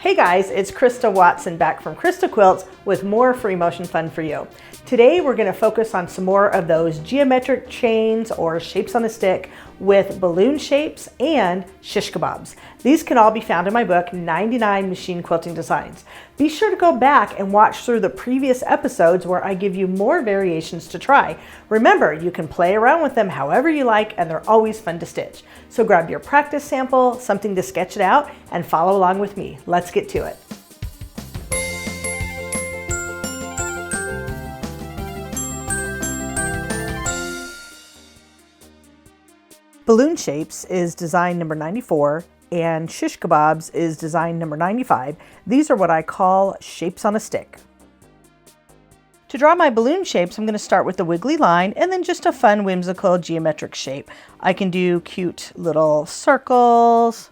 Hey guys, it's Krista Watson back from Krista Quilts with more free motion fun for you. Today we're going to focus on some more of those geometric chains or shapes on a stick with balloon shapes and shish kebabs. These can all be found in my book, 99 Machine Quilting Designs. Be sure to go back and watch through the previous episodes where I give you more variations to try. Remember, you can play around with them however you like and they're always fun to stitch. So grab your practice sample, something to sketch it out, and follow along with me. Let's get to it. Balloon shapes is design number 94 and shish kebabs is design number 95. These are what I call shapes on a stick. To draw my balloon shapes, I'm going to start with the wiggly line and then just a fun whimsical geometric shape. I can do cute little circles.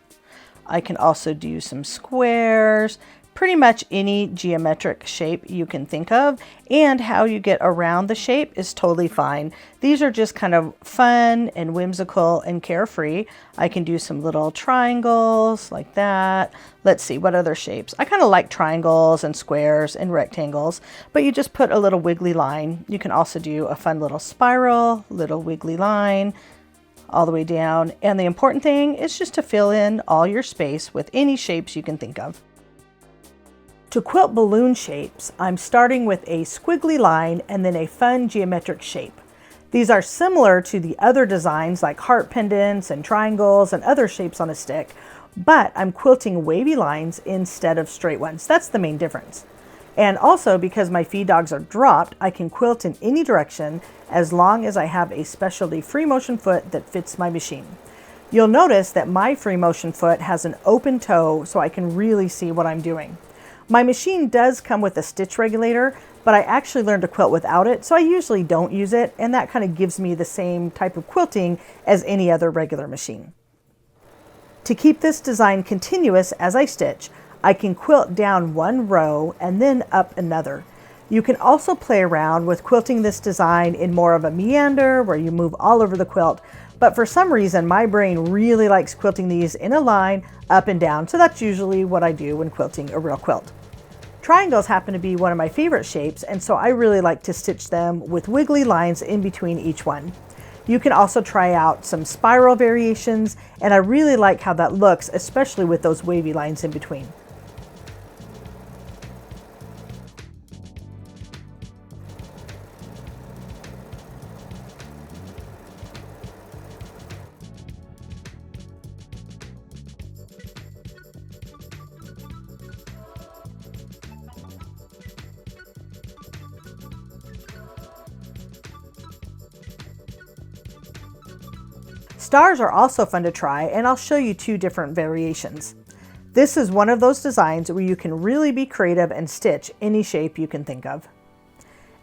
I can also do some squares. Pretty much any geometric shape you can think of, and how you get around the shape is totally fine. These are just kind of fun and whimsical and carefree. I can do some little triangles like that. Let's see, what other shapes? I kind of like triangles and squares and rectangles, but you just put a little wiggly line. You can also do a fun little spiral, little wiggly line, all the way down. And the important thing is just to fill in all your space with any shapes you can think of. To quilt balloon shapes, I'm starting with a squiggly line and then a fun geometric shape. These are similar to the other designs like heart pendants and triangles and other shapes on a stick, but I'm quilting wavy lines instead of straight ones. That's the main difference. And also because my feed dogs are dropped, I can quilt in any direction as long as I have a specialty free motion foot that fits my machine. You'll notice that my free motion foot has an open toe so I can really see what I'm doing. My machine does come with a stitch regulator, but I actually learned to quilt without it, so I usually don't use it, and that kind of gives me the same type of quilting as any other regular machine. To keep this design continuous as I stitch, I can quilt down one row and then up another. You can also play around with quilting this design in more of a meander where you move all over the quilt, but for some reason my brain really likes quilting these in a line up and down, so that's usually what I do when quilting a real quilt. Triangles happen to be one of my favorite shapes, and so I really like to stitch them with wiggly lines in between each one. You can also try out some spiral variations, and I really like how that looks, especially with those wavy lines in between. Stars are also fun to try, and I'll show you two different variations. This is one of those designs where you can really be creative and stitch any shape you can think of.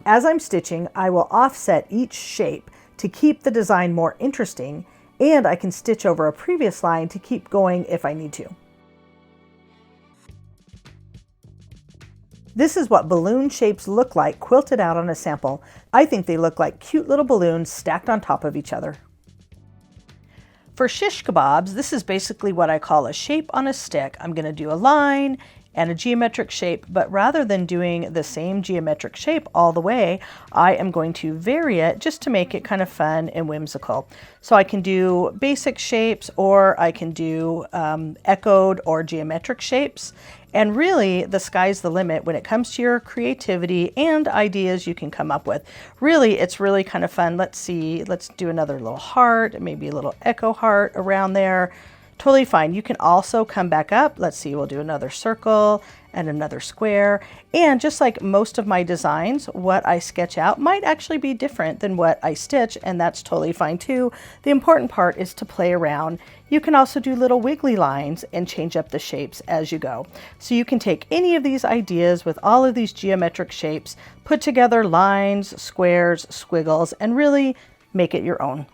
As I'm stitching, I will offset each shape to keep the design more interesting, and I can stitch over a previous line to keep going if I need to. This is what balloon shapes look like quilted out on a sample. I think they look like cute little balloons stacked on top of each other. For shish kebabs, this is basically what I call a shape on a stick. I'm going to do a line and a geometric shape, but rather than doing the same geometric shape all the way, I am going to vary it just to make it kind of fun and whimsical. So I can do basic shapes, or I can do echoed or geometric shapes. And really, the sky's the limit when it comes to your creativity and ideas you can come up with. Really, it's really kind of fun. Let's see, let's do another little heart, maybe a little echo heart around there. Totally fine. You can also come back up. Let's see, we'll do another circle and another square. And just like most of my designs, what I sketch out might actually be different than what I stitch, and that's totally fine too. The important part is to play around. You can also do little wiggly lines and change up the shapes as you go. So you can take any of these ideas with all of these geometric shapes, put together lines, squares, squiggles, and really make it your own.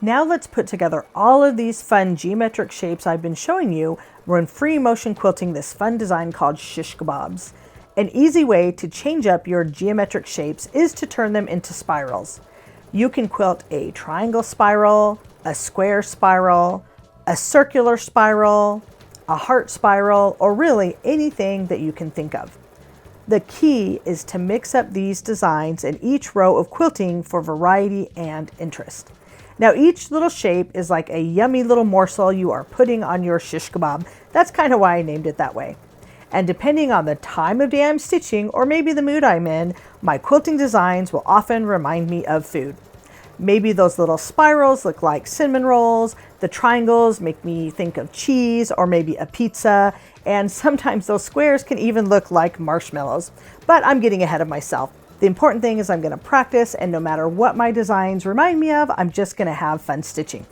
Now let's put together all of these fun geometric shapes I've been showing you when free motion quilting this fun design called shish kebabs. An easy way to change up your geometric shapes is to turn them into spirals. You can quilt a triangle spiral, a square spiral, a circular spiral, a heart spiral, or really anything that you can think of. The key is to mix up these designs in each row of quilting for variety and interest. Now each little shape is like a yummy little morsel you are putting on your shish kebab. That's kind of why I named it that way. And depending on the time of day I'm stitching, or maybe the mood I'm in, my quilting designs will often remind me of food. Maybe those little spirals look like cinnamon rolls, the triangles make me think of cheese or maybe a pizza, and sometimes those squares can even look like marshmallows. But I'm getting ahead of myself. The important thing is I'm going to practice, and no matter what my designs remind me of, I'm just going to have fun stitching.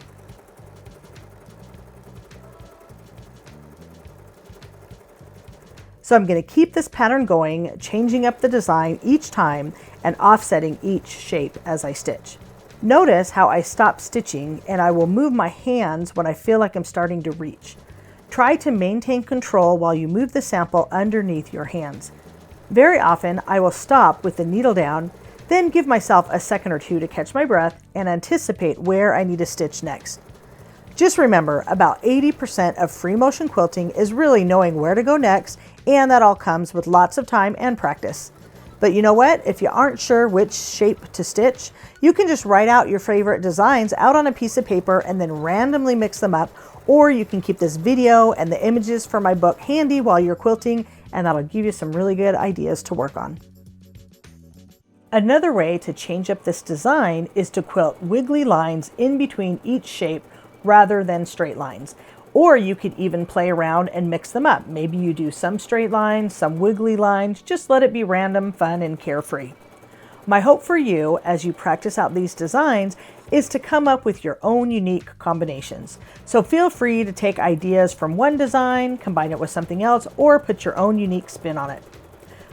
So I'm going to keep this pattern going, changing up the design each time and offsetting each shape as I stitch. Notice how I stop stitching and I will move my hands when I feel like I'm starting to reach. Try to maintain control while you move the sample underneath your hands. Very often I will stop with the needle down, then give myself a second or two to catch my breath and anticipate where I need to stitch next. Just remember, about 80% of free motion quilting is really knowing where to go next, and that all comes with lots of time and practice. But you know what? If you aren't sure which shape to stitch, you can just write out your favorite designs out on a piece of paper and then randomly mix them up, or you can keep this video and the images for my book handy while you're quilting, and that'll give you some really good ideas to work on. Another way to change up this design is to quilt wiggly lines in between each shape rather than straight lines. Or you could even play around and mix them up. Maybe you do some straight lines, some wiggly lines, just let it be random, fun, and carefree. My hope for you as you practice out these designs is to come up with your own unique combinations. So feel free to take ideas from one design, combine it with something else, or put your own unique spin on it.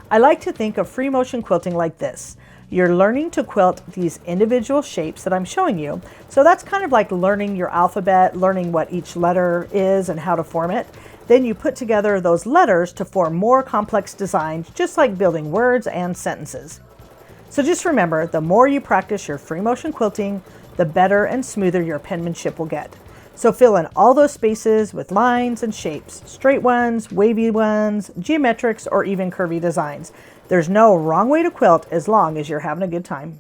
I like to think of free motion quilting like this. You're learning to quilt these individual shapes that I'm showing you. So that's kind of like learning your alphabet, learning what each letter is and how to form it. Then you put together those letters to form more complex designs, just like building words and sentences. So just remember, the more you practice your free motion quilting, the better and smoother your penmanship will get. So fill in all those spaces with lines and shapes, straight ones, wavy ones, geometrics, or even curvy designs. There's no wrong way to quilt as long as you're having a good time.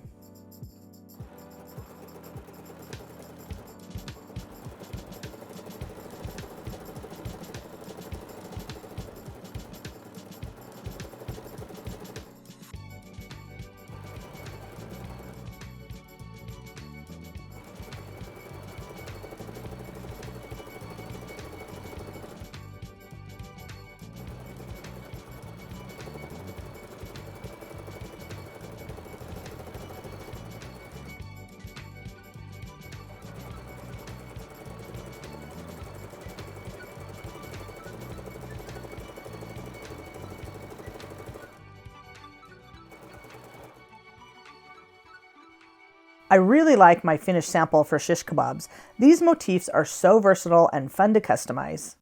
I really like my finished sample for shish kebabs. These motifs are so versatile and fun to customize.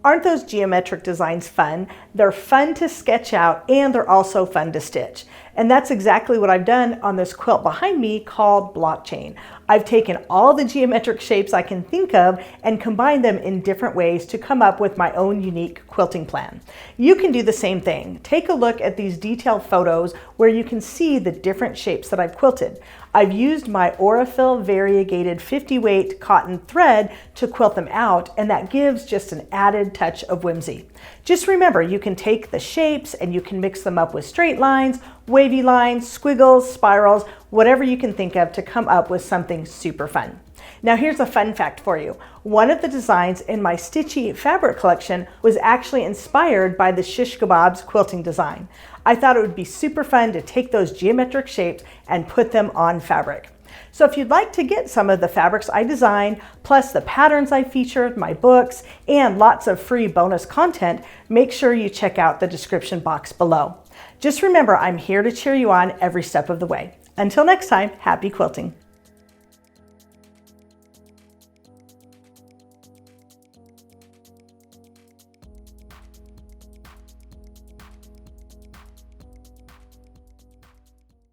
Aren't those geometric designs fun? They're fun to sketch out and they're also fun to stitch. And that's exactly what I've done on this quilt behind me called Blockchain. I've taken all the geometric shapes I can think of and combined them in different ways to come up with my own unique quilting plan. You can do the same thing. Take a look at these detailed photos where you can see the different shapes that I've quilted. I've used my Aurifil variegated 50 weight cotton thread to quilt them out, and that gives just an added touch of whimsy. Just remember, you can take the shapes and you can mix them up with straight lines, wavy lines, squiggles, spirals, whatever you can think of to come up with something super fun. Now here's a fun fact for you. One of the designs in my Stitchy fabric collection was actually inspired by the shish kebabs quilting design. I thought it would be super fun to take those geometric shapes and put them on fabric. So if you'd like to get some of the fabrics I designed, plus the patterns I featured, my books, and lots of free bonus content, make sure you check out the description box below. Just remember, I'm here to cheer you on every step of the way. Until next time, happy quilting.